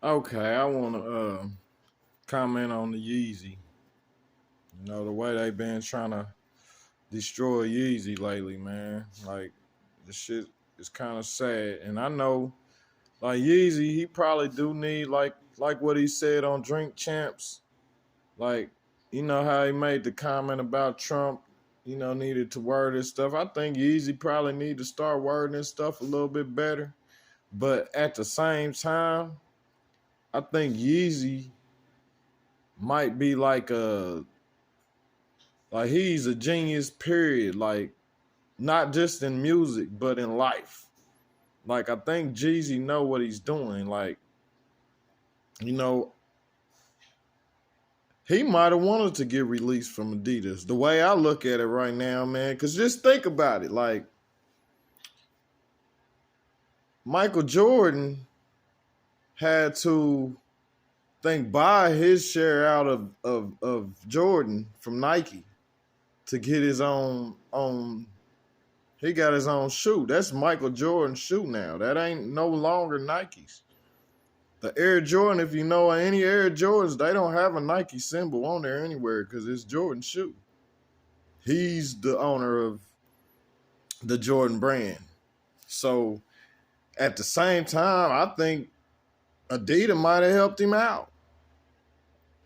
Okay, I want to comment on the Yeezy. You know, the way they been trying to destroy Yeezy lately, man. Like, the shit is kind of sad. And I know, like, Yeezy, he probably do need, like what he said on Drink Champs. Like, you know how he made the comment about Trump, needed to word his stuff. I think Yeezy probably need to start wording his stuff a little bit better. But at the same time, I think Yeezy might be like he's a genius, period. Like not just in music, but in life. Like I think Jeezy know what he's doing. Like, you know, he might have wanted to get released from Adidas. The way I look at it right now, man, because just think about it. Like Michael Jordan had to buy his share out of Jordan from Nike to get his own. He got his own shoe. That's Michael Jordan's shoe now. That ain't no longer Nike's. The Air Jordan, if you know any Air Jordans, they don't have a Nike symbol on there anywhere because it's Jordan's shoe. He's the owner of the Jordan brand. So at the same time, I think Adidas might have helped him out.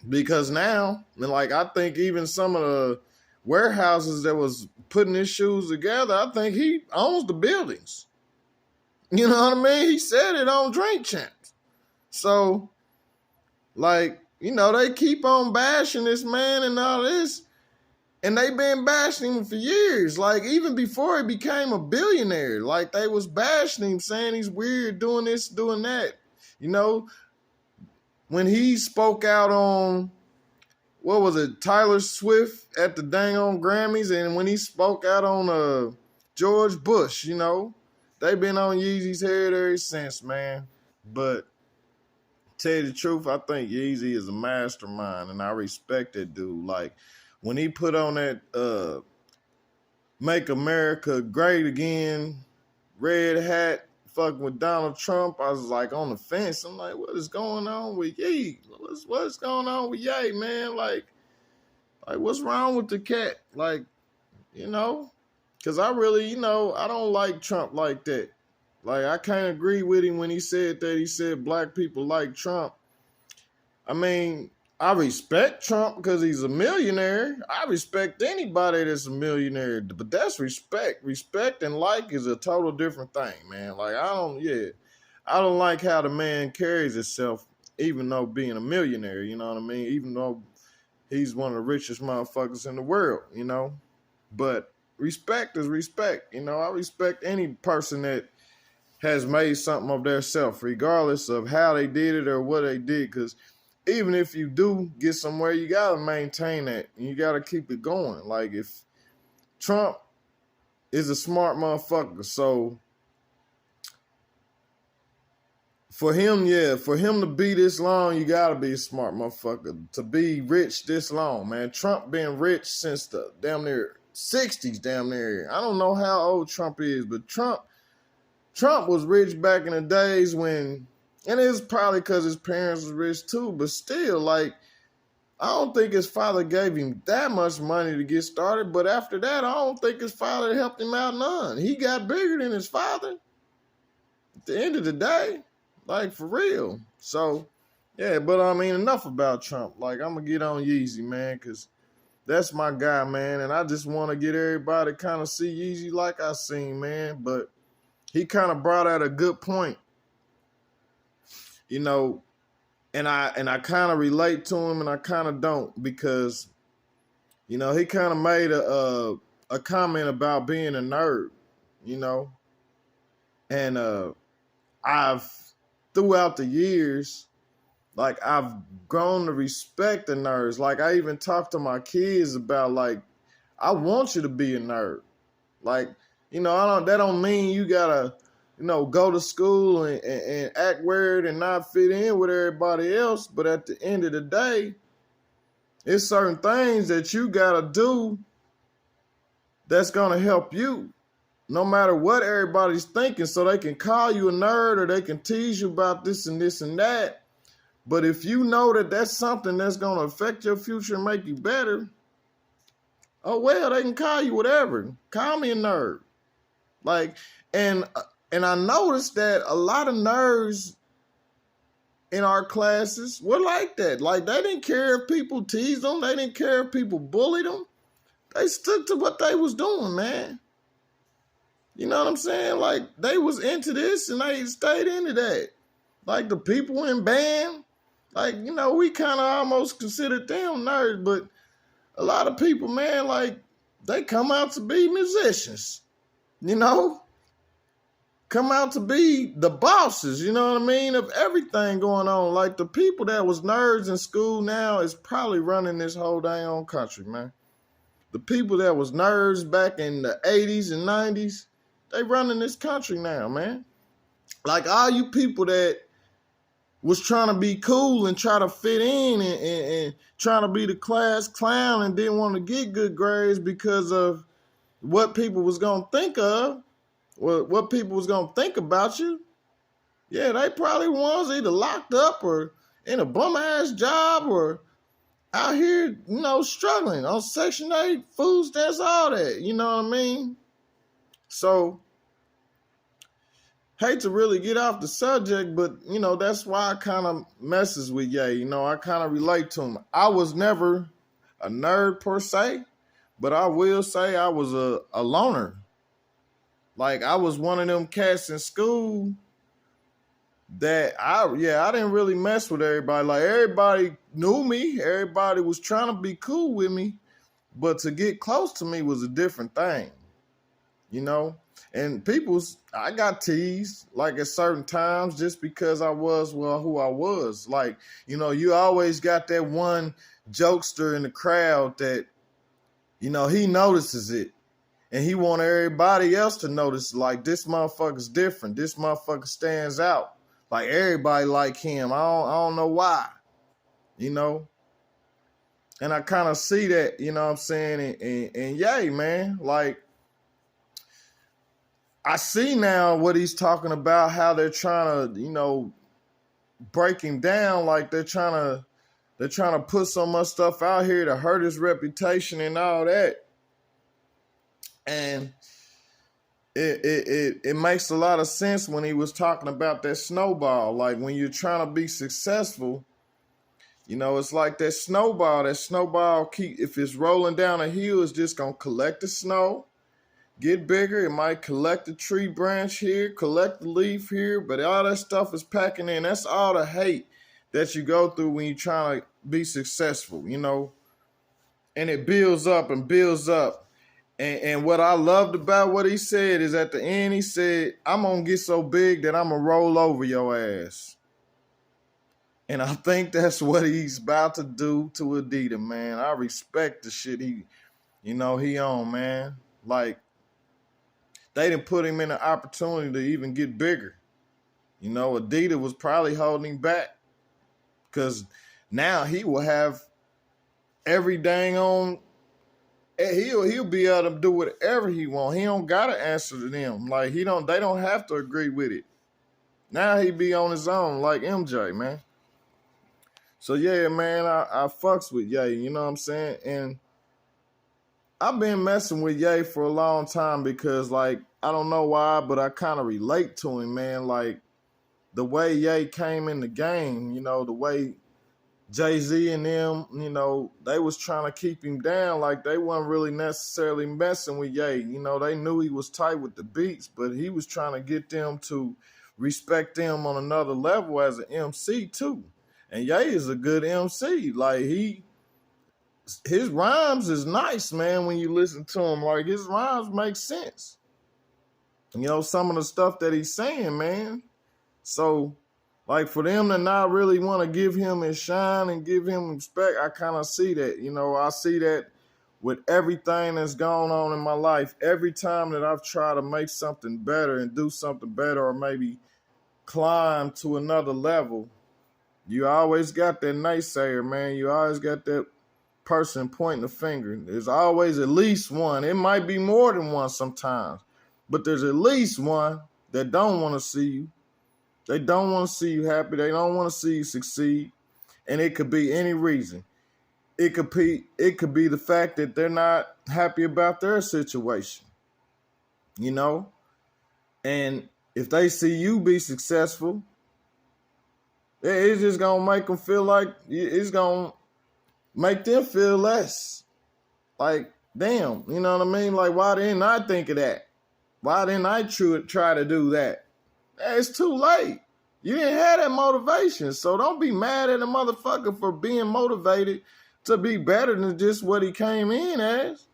Because now, like I think even some of the warehouses that was putting his shoes together, I think he owns the buildings. You know what I mean? He said it on Drink Champs. So, like, they keep on bashing this man and all this. And they've been bashing him for years. Like, even before he became a billionaire. Like, they was bashing him, saying he's weird, doing this, doing that. You know, when he spoke out on, what was it, Tyler Swift at the dang on Grammys, and when he spoke out on George Bush, they've been on Yeezy's head ever since, man. But tell you the truth, I think Yeezy is a mastermind, and I respect that dude. Like, when he put on that Make America Great Again red hat fucking with Donald Trump, I was like on the fence. I'm like, what is going on with Ye? What's going on with Ye, man? Like what's wrong with the cat? Like, because I really, I don't like Trump like that. Like, I can't agree with him when he said that. He said black people like Trump. I mean, I respect Trump because he's a millionaire. I respect anybody that's a millionaire, but that's respect. Respect and like is a total different thing, man. Like, I don't like how the man carries himself, even though being a millionaire, you know what I mean? Even though he's one of the richest motherfuckers in the world, But respect is respect. I respect any person that has made something of their self, regardless of how they did it or what they did. Because even if you do get somewhere, you got to maintain that. And you got to keep it going. Like, if Trump is a smart motherfucker, so for him to be this long, you got to be a smart motherfucker. To be rich this long, man. Trump been rich since the damn near 60s, damn near. I don't know how old Trump is, but Trump was rich back in the days when, and it's probably because his parents was rich too, but still, like, I don't think his father gave him that much money to get started, but after that, I don't think his father helped him out none. He got bigger than his father at the end of the day, like, for real. So, yeah, but I mean, enough about Trump. Like, I'm going to get on Yeezy, man, because that's my guy, man, and I just want to get everybody kind of see Yeezy like I seen, man, but he kind of brought out a good point, and I kind of relate to him and I kind of don't, because, he kind of made a comment about being a nerd, and I've, throughout the years, like, I've grown to respect the nerds. Like, I even talk to my kids about, like, I want you to be a nerd. Like, that don't mean you gotta, go to school and act weird and not fit in with everybody else. But at the end of the day, it's certain things that you gotta do that's gonna help you, no matter what everybody's thinking. So they can call you a nerd or they can tease you about this and this and that. But if you know that that's something that's going to affect your future and make you better, oh, well, they can call you whatever. Call me a nerd. Like, and I noticed that a lot of nerds in our classes were like that. Like, they didn't care if people teased them. They didn't care if people bullied them. They stuck to what they was doing, man. You know what I'm saying? Like, they was into this and they stayed into that. Like, the people in band, like, you know, we kind of almost considered them nerds, but a lot of people, man, like, they come out to be musicians, you know? Come out to be the bosses, you know what I mean, of everything going on. Like, the people that was nerds in school now is probably running this whole dang country, man. The people that was nerds back in the 80s and 90s, they running this country now, man. Like, all you people that was trying to be cool and try to fit in and trying to be the class clown and didn't want to get good grades because of what people was going to think of, or what people was going to think about you. Yeah, they probably was either locked up or in a bum-ass job or out here, you know, struggling on Section 8, food stamps, all that. You know what I mean? So, hate to really get off the subject, but, you know, that's why I kind of messes with Ye. You know, I kind of relate to him. I was never a nerd per se, but I will say I was a loner. Like, I was one of them cats in school that I didn't really mess with everybody. Like, everybody knew me. Everybody was trying to be cool with me, but to get close to me was a different thing, you know? And I got teased, like, at certain times just because I was, well, who I was. Like, you know, you always got that one jokester in the crowd that, you know, he notices it. And he want everybody else to notice, like, this motherfucker's different. This motherfucker stands out. Like, everybody like him. I don't know why, you know? And I kind of see that, you know what I'm saying? And yay, man. Like, I see now what he's talking about, how they're trying to, you know, break him down. Like, they're trying to put so much stuff out here to hurt his reputation and all that. And it makes a lot of sense when he was talking about that snowball. Like, when you're trying to be successful, you know, it's like that snowball. That snowball, if it's rolling down a hill, it's just going to collect the snow, get bigger. It might collect the tree branch here, collect the leaf here, but all that stuff is packing in. That's all the hate that you go through when you're trying to be successful, you know, and it builds up and builds up. And what I loved about what he said is at the end, he said, I'm going to get so big that I'm going to roll over your ass. And I think that's what he's about to do to Adidas, man. I respect the shit he on, man. Like, they didn't put him in an opportunity to even get bigger. You know, Adidas was probably holding him back because now he will have every dang on. He'll be able to do whatever he want. He don't gotta answer to them. Like, they don't have to agree with it. Now he be on his own, like MJ, man. So yeah, man, I fucks with Ye, you know what I'm saying? And I've been messing with Ye for a long time because, like, I don't know why, but I kind of relate to him, man. Like, the way Ye came in the game, you know, the way Jay-Z and them, you know, they was trying to keep him down. Like, they wasn't really necessarily messing with Ye. You know, they knew he was tight with the beats, but he was trying to get them to respect him on another level as an MC too. And Ye is a good MC. Like, his rhymes is nice, man, when you listen to him. Like, his rhymes make sense. You know, some of the stuff that he's saying, man. So, like, for them to not really want to give him his shine and give him respect, I kind of see that. You know, I see that with everything that's going on in my life. Every time that I've tried to make something better and do something better or maybe climb to another level, you always got that naysayer, man. You always got that person pointing the finger. There's always at least one. It might be more than one sometimes, but there's at least one that don't want to see you. They don't want to see you happy. They don't want to see you succeed. And it could be any reason. It could be the fact that they're not happy about their situation. You know? And if they see you be successful, it's just gonna make them feel like it's gonna make them feel less. Like, damn, you know what I mean? Like, why didn't I think of that? Why didn't I try to do that? It's too late. You didn't have that motivation. So don't be mad at a motherfucker for being motivated to be better than just what he came in as.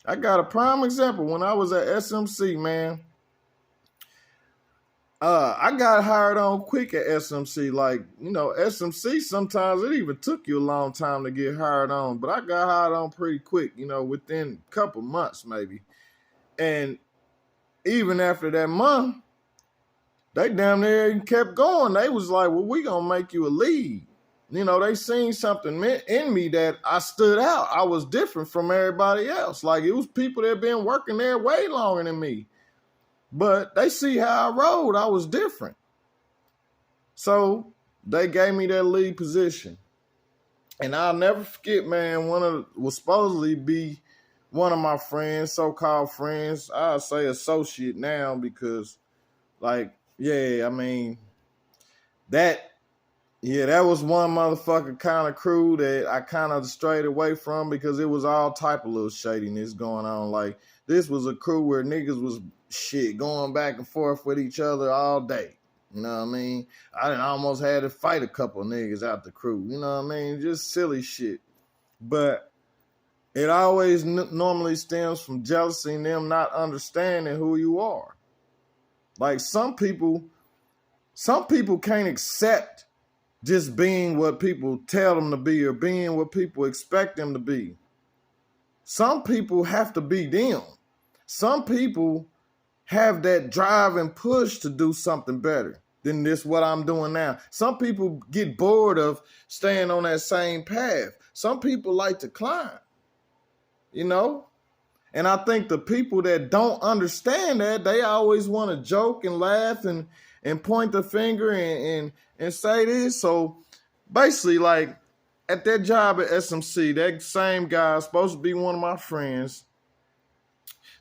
I got a prime example. When I was at SMC, man, I got hired on quick at SMC. Like, you know, SMC, sometimes it even took you a long time to get hired on. But I got hired on pretty quick, you know, within a couple months maybe. And even after that month, they damn near kept going. They was like, well, we gonna make you a lead. You know, they seen something in me that I stood out. I was different from everybody else. Like, it was people that been working there way longer than me. But they see how I rode. I was different. So they gave me that lead position. And I'll never forget, man, was supposedly be one of my friends, so-called friends. I'll say associate now because, like, yeah, I mean, that was one motherfucker kind of crew that I kind of strayed away from because it was all type of little shadiness going on. Like, this was a crew where niggas was going back and forth with each other all day. You know what I mean? I almost had to fight a couple niggas out the crew. You know what I mean? Just silly shit. But it always normally stems from jealousy and them not understanding who you are. Like, some people can't accept just being what people tell them to be or being what people expect them to be. Some people have to be them. Some people have that drive and push to do something better than this what I'm doing now. Some people get bored of staying on that same path. Some people like to climb, you know? And I think the people that don't understand that, they always want to joke and laugh and point the finger and say this. So basically, like, at that job at SMC, that same guy, supposed to be one of my friends,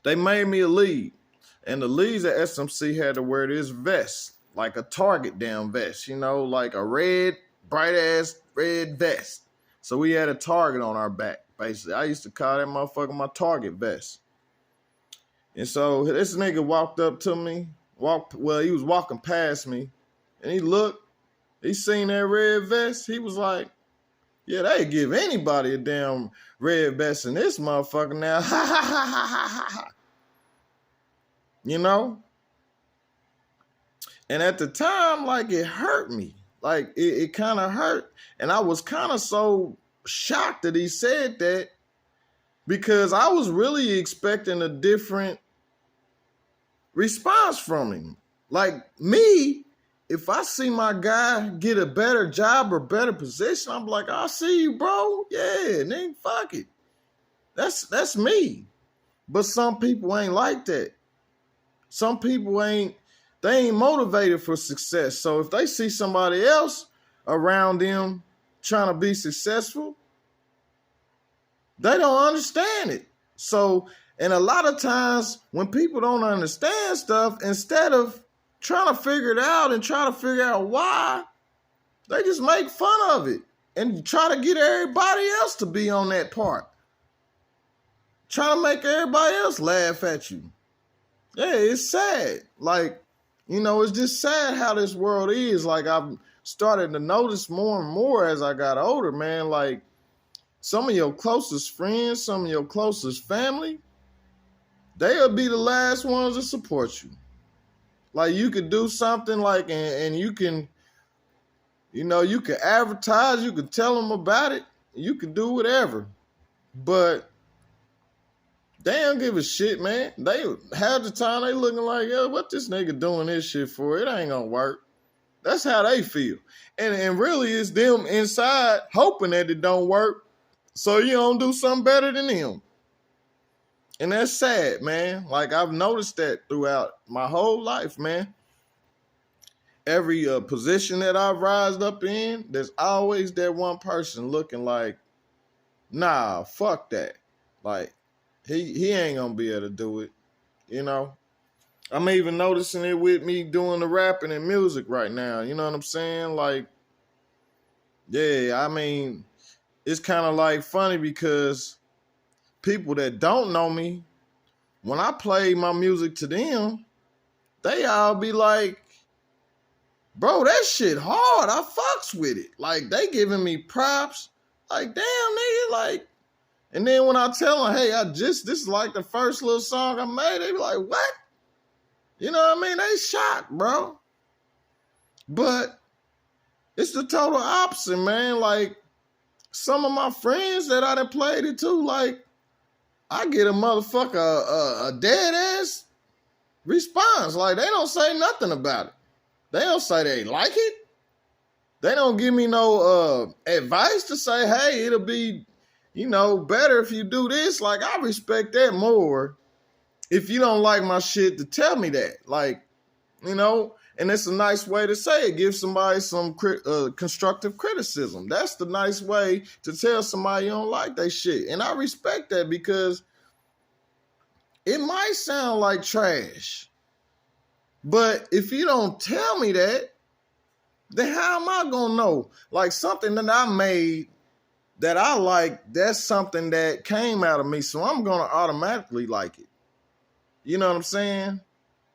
they made me a lead. And the leads at SMC had to wear this vest, like a Target down vest, you know, like a red, bright-ass red vest. So we had a target on our back, basically. I used to call that motherfucker my Target vest. And so this nigga walked up to me, he was walking past me, and he looked, he seen that red vest, he was like, yeah, they give anybody a damn red vest in this motherfucker now. Ha ha ha ha ha ha. You know? And at the time, like, it hurt me. Like, it kind of hurt. And I was kind of so shocked that he said that because I was really expecting a different response from him. Like, me, if I see my guy get a better job or better position, I'm like, I see you, bro. Yeah, nigga, fuck it. That's me. But some people ain't like that. Some people ain't motivated for success. So if they see somebody else around them trying to be successful, they don't understand it. So, and a lot of times when people don't understand stuff, instead of trying to figure it out and try to figure out why, they just make fun of it and try to get everybody else to be on that part. Try to make everybody else laugh at you. Yeah, it's sad. Like, you know, it's just sad how this world is. Like, I've started to notice more and more as I got older, man. Like, some of your closest friends, some of your closest family, they'll be the last ones to support you. Like, you could do something like, and you can, you know, you can advertise, you can tell them about it, you can do whatever. But they don't give a shit, man. They half the time they looking like, yo, what this nigga doing this shit for? It ain't gonna work. That's how they feel. And really it's them inside hoping that it don't work so you don't do something better than them. And that's sad, man. Like, I've noticed that throughout my whole life, man. every position that I've rised up in, there's always that one person looking like, nah, fuck that. Like, he ain't gonna be able to do it, you know? I'm even noticing it with me doing the rapping and music right now, you know what I'm saying? Like, yeah, I mean, it's kind of like funny because people that don't know me, when I play my music to them, they all be like, bro, that shit hard. I fucks with it. Like, they giving me props. Like, damn, nigga, like, and then when I tell them, hey, this is like the first little song I made, they be like, what? You know what I mean? They shocked, bro. But it's the total opposite, man. Like, some of my friends that I done played it to, like, I get a motherfucker a dead ass response. Like, they don't say nothing about it. They don't say they like it. They don't give me no advice to say, hey, it'll be, better if you do this. Like, I respect that more if you don't like my shit to tell me that. Like, and it's a nice way to say it. Give somebody some constructive criticism. That's the nice way to tell somebody you don't like their shit. And I respect that because it might sound like trash. But if you don't tell me that, then how am I gonna know? Like, something that I made that I like, that's something that came out of me, so I'm gonna automatically like it. You know what I'm saying?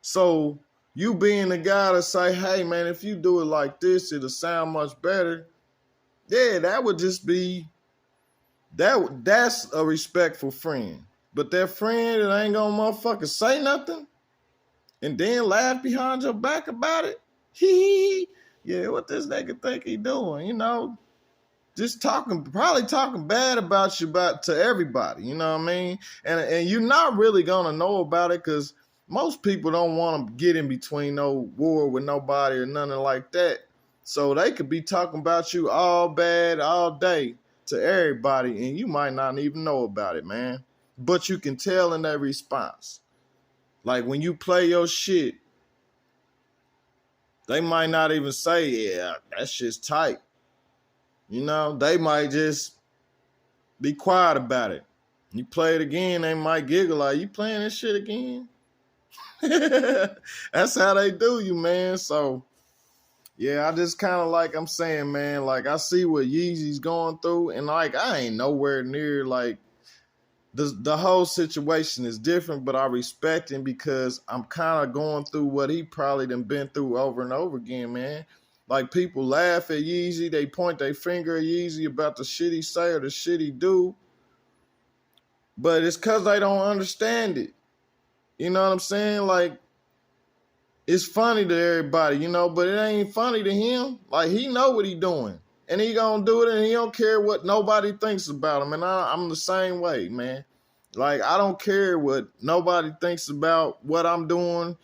So you being the guy to say, hey man, if you do it like this, it'll sound much better. Yeah, that would just be that's a respectful friend. But that friend that ain't gonna motherfucker say nothing and then laugh behind your back about it, yeah, what this nigga think he doing, just probably talking bad about you to everybody, you know what I mean? And you're not really gonna know about it because most people don't want to get in between no war with nobody or nothing like that. So they could be talking about you all bad all day to everybody, and you might not even know about it, man. But you can tell in their response. Like when you play your shit, they might not even say, yeah, that shit's tight. They might just be quiet about it. You play it again, they might giggle like, you playing this shit again? That's how they do you, man. So, yeah, I just kind of like I'm saying, man, like I see what Yeezy's going through, and like I ain't nowhere near like the whole situation is different, but I respect him because I'm kind of going through what he probably done been through over and over again, man. Like people laugh at Yeezy, they point their finger at Yeezy about the shit he say or the shit he do, but it's because they don't understand it. You know what I'm saying? Like, it's funny to everybody, but it ain't funny to him. Like, he know what he doing. And he gonna do it, and he don't care what nobody thinks about him. And I'm the same way, man. Like, I don't care what nobody thinks about what I'm doing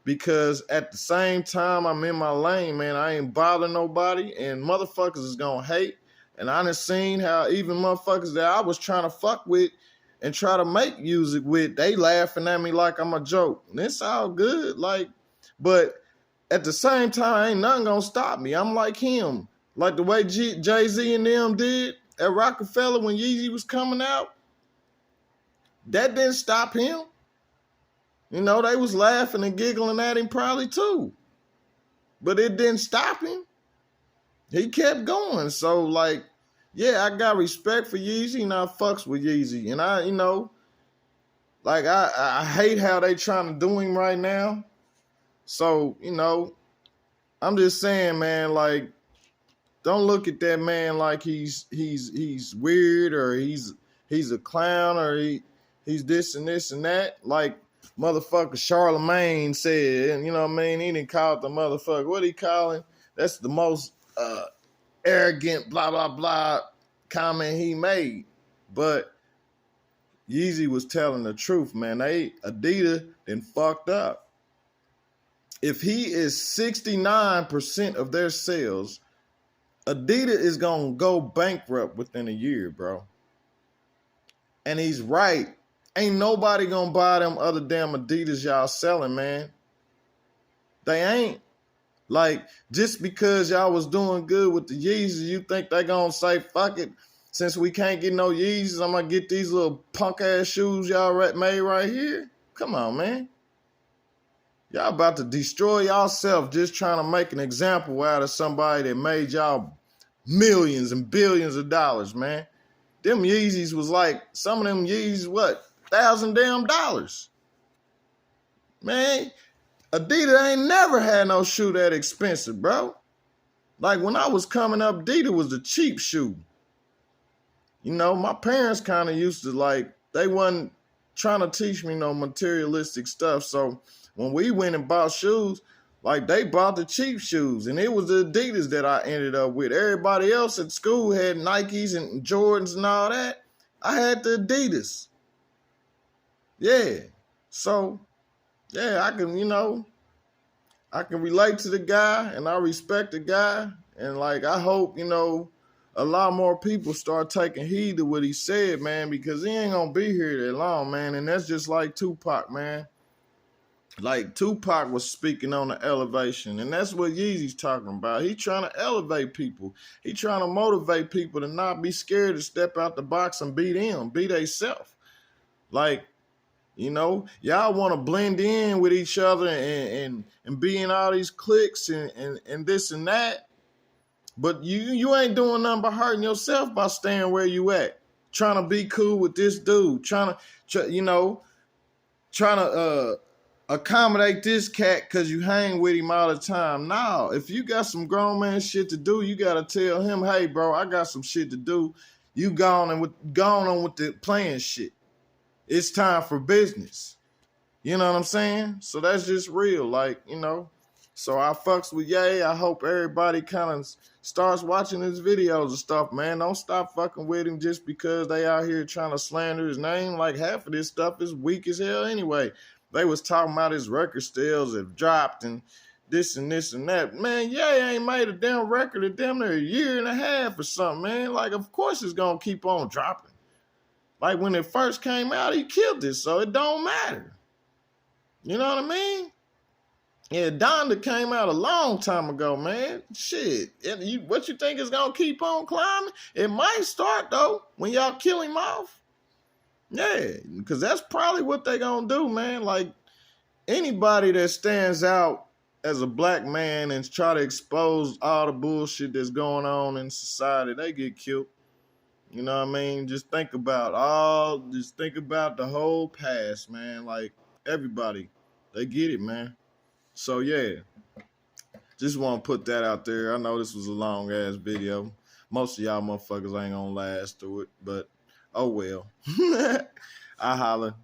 because at the same time, I'm in my lane, man. I ain't bothering nobody, and motherfuckers is gonna hate. And I done seen how even motherfuckers that I was trying to fuck with and try to make music with, they laughing at me like I'm a joke. And it's all good, like, but at the same time, ain't nothing gonna stop me. I'm like him. Like the way Jay-Z and them did at Rockefeller when Yeezy was coming out, that didn't stop him. They was laughing and giggling at him probably too. But it didn't stop him. He kept going. So, like, yeah, I got respect for Yeezy and I fucks with Yeezy. And I, like, I hate how they trying to do him right now. So, I'm just saying, man, like, don't look at that man like he's weird or he's a clown or he's this and this and that. Like motherfucker Charlemagne said, and you know what I mean? He didn't call it the motherfucker. What he calling? That's the most arrogant blah blah blah comment he made. But Yeezy was telling the truth, man. Adidas then fucked up. If he is 69% of their sales, Adidas is going to go bankrupt within a year, bro. And he's right. Ain't nobody going to buy them other damn Adidas y'all selling, man. They ain't. Like, just because y'all was doing good with the Yeezys, you think they gonna say, fuck it, since we can't get no Yeezys, I'm gonna get these little punk ass shoes y'all made right here? Come on, man. Y'all about to destroy yourself just trying to make an example out of somebody that made y'all millions and billions of dollars, man. Them Yeezys was like, some of them Yeezys, what, $1,000 damn dollars. Man, Adidas ain't never had no shoe that expensive, bro. Like, when I was coming up, Adidas was the cheap shoe. You know, my parents kind of used to, like, they wasn't trying to teach me no materialistic stuff. So when we went and bought shoes, like, they bought the cheap shoes. And it was the Adidas that I ended up with. Everybody else at school had Nikes and Jordans and all that. I had the Adidas. Yeah. So, yeah, I can, I can relate to the guy and I respect the guy. And, like, I hope, a lot more people start taking heed to what he said, man, because he ain't gonna be here that long, man. And that's just like Tupac, man. Like, Tupac was speaking on the elevation, and that's what Yeezy's talking about. He trying to elevate people. He trying to motivate people to not be scared to step out the box and be them, be they self. Like, y'all want to blend in with each other and be in all these cliques and this and that. But you ain't doing nothing but hurting yourself by staying where you at. Trying to be cool with this dude. Trying to accommodate this cat because you hang with him all the time. No, if you got some grown man shit to do, you got to tell him, hey, bro, I got some shit to do. You gone on with the playing shit. It's time for business. You know what I'm saying? So that's just real. Like, So I fucks with Ye. I hope everybody kind of starts watching his videos and stuff, man. Don't stop fucking with him just because they out here trying to slander his name. Like, half of this stuff is weak as hell anyway. They was talking about his record sales have dropped and this and this and that. Man, Ye ain't made a damn record in damn near a year and a half or something, man. Like, of course it's going to keep on dropping. Like, when it first came out, he killed it, so it don't matter. You know what I mean? Yeah, Donda came out a long time ago, man. Shit. What you think is going to keep on climbing? It might start, though, when y'all kill him off. Yeah, because that's probably what they going to do, man. Like, anybody that stands out as a black man and try to expose all the bullshit that's going on in society, they get killed. You know what I mean? Just think about the whole past, man. Like, everybody, they get it, man. So, yeah, just want to put that out there. I know this was a long-ass video. Most of y'all motherfuckers ain't gonna last through it, but oh well. I holla.